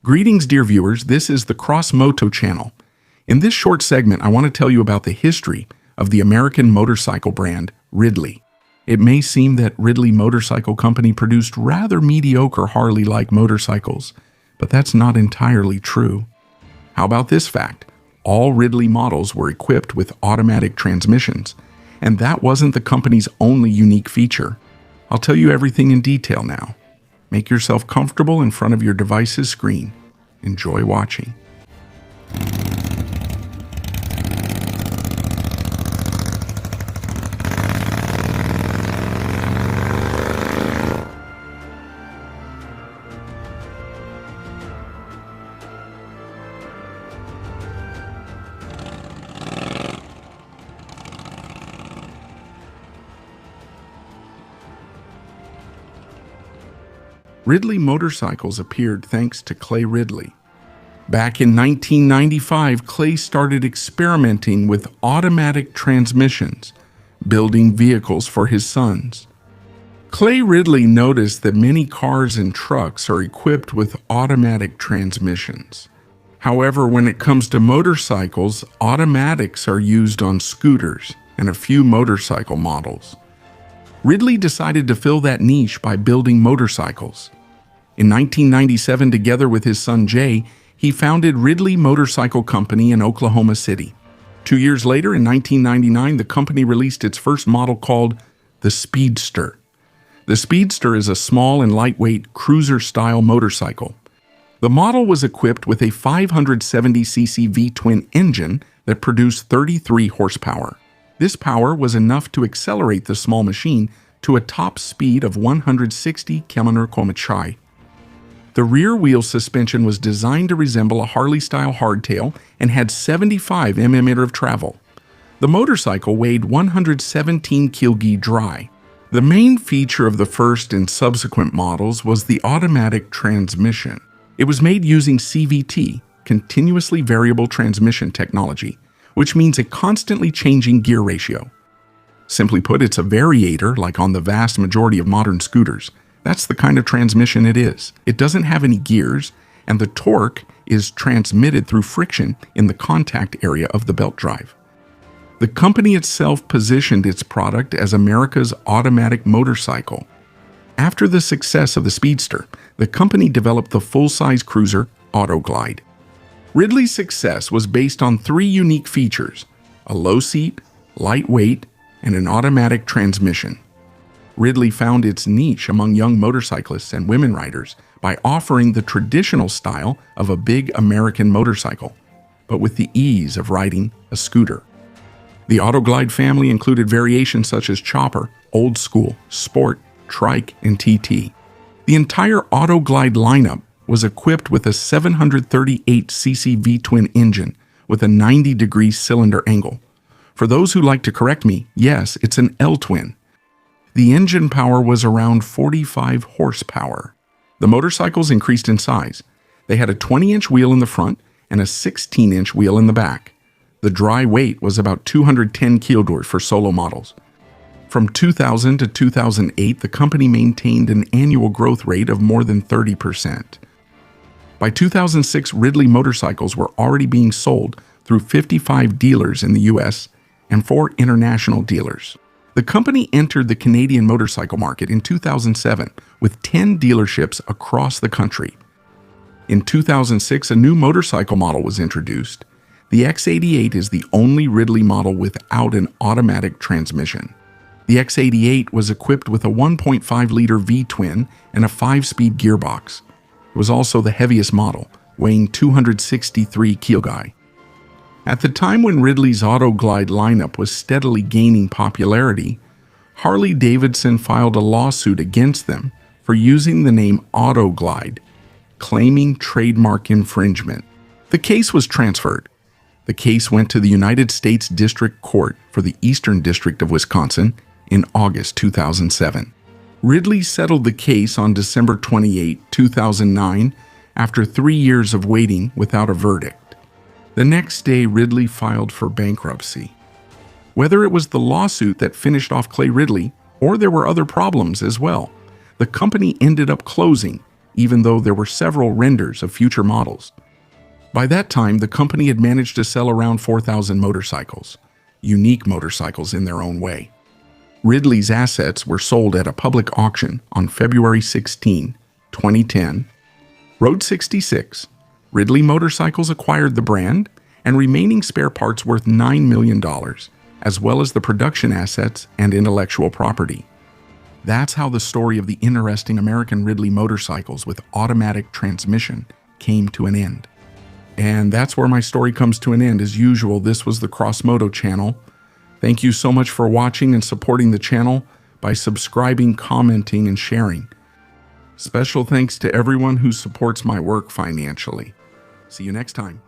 Greetings, dear viewers. This is the Cross Moto channel. In this short segment, I want to tell you about the history of the American motorcycle brand, Ridley. It may seem that Ridley Motorcycle Company produced rather mediocre Harley-like motorcycles, but that's not entirely true. How about this fact? All Ridley models were equipped with automatic transmissions, and that wasn't the company's only unique feature. I'll tell you everything in detail now. Make yourself comfortable in front of your device's screen. Enjoy watching. Ridley motorcycles appeared thanks to Clay Ridley. Back in 1995, Clay started experimenting with automatic transmissions, building vehicles for his sons. Clay Ridley noticed that many cars and trucks are equipped with automatic transmissions. However, when it comes to motorcycles, automatics are used on scooters and a few motorcycle models. Ridley decided to fill that niche by building motorcycles. In 1997, together with his son Jay, he founded Ridley Motorcycle Company in Oklahoma City. 2 years later, in 1999, the company released its first model called the Speedster. The Speedster is a small and lightweight cruiser-style motorcycle. The model was equipped with a 570cc V-twin engine that produced 33 horsepower. This power was enough to accelerate the small machine to a top speed of 160 km/h. The rear wheel suspension was designed to resemble a Harley-style hardtail and had 75 mm of travel. The motorcycle weighed 117 kg dry. The main feature of the first and subsequent models was the automatic transmission. It was made using CVT, continuously variable transmission technology, which means a constantly changing gear ratio. Simply put, it's a variator like on the vast majority of modern scooters. That's the kind of transmission it is. It doesn't have any gears, and the torque is transmitted through friction in the contact area of the belt drive. The company itself positioned its product as America's automatic motorcycle. After the success of the Speedster, the company developed the full-size cruiser, Autoglide. Ridley's success was based on three unique features: a low seat, lightweight, and an automatic transmission. Ridley found its niche among young motorcyclists and women riders by offering the traditional style of a big American motorcycle, but with the ease of riding a scooter. The Autoglide family included variations such as Chopper, Old School, Sport, Trike, and TT. The entire Autoglide lineup was equipped with a 738cc V-twin engine with a 90-degree cylinder angle. For those who like to correct me, yes, it's an L-twin. The engine power was around 45 horsepower. The motorcycles increased in size. They had a 20-inch wheel in the front and a 16-inch wheel in the back. The dry weight was about 210 kilograms for solo models. From 2000 to 2008, the company maintained an annual growth rate of more than 30%. By 2006, Ridley motorcycles were already being sold through 55 dealers in the U.S. and 4 international dealers. The company entered the Canadian motorcycle market in 2007 with 10 dealerships across the country. In 2006, a new motorcycle model was introduced. The X88 is the only Ridley model without an automatic transmission. The X88 was equipped with a 1.5-liter V-twin and a 5-speed gearbox. It was also the heaviest model, weighing 263 kg. At the time when Ridley's Autoglide lineup was steadily gaining popularity, Harley-Davidson filed a lawsuit against them for using the name Autoglide, claiming trademark infringement. The case was transferred. The case went to the United States District Court for the Eastern District of Wisconsin in August 2007. Ridley settled the case on December 28, 2009, after 3 years of waiting without a verdict. The next day, Ridley filed for bankruptcy. Whether it was the lawsuit that finished off Clay Ridley or there were other problems as well, the company ended up closing even though there were several renders of future models. By that time, the company had managed to sell around 4,000 motorcycles, unique motorcycles in their own way. Ridley's assets were sold at a public auction on February 16, 2010. Road 66, Ridley Motorcycles acquired the brand and remaining spare parts worth $9 million, as well as the production assets and intellectual property. That's how the story of the interesting American Ridley motorcycles with automatic transmission came to an end. And that's where my story comes to an end. As usual, this was the CrossMoto channel. Thank you so much for watching and supporting the channel by subscribing, commenting, and sharing. Special thanks to everyone who supports my work financially. See you next time.